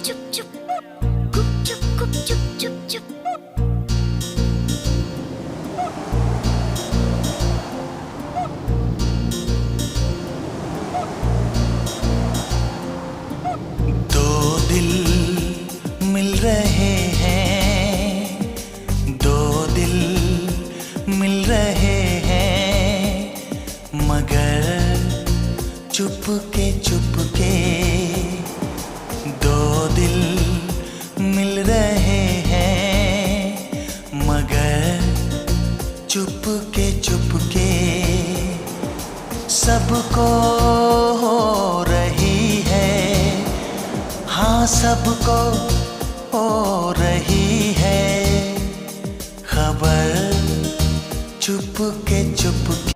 चुप चुप गुप चुप चुप चुप। दो दिल मिल रहे हैं, दो दिल मिल रहे हैं, मगर चुपके चुपके। दो दिल मिल रहे हैं, मगर चुपके चुपके। सबको हो रही है, हाँ सबको हो रही है खबर, चुपके चुपके।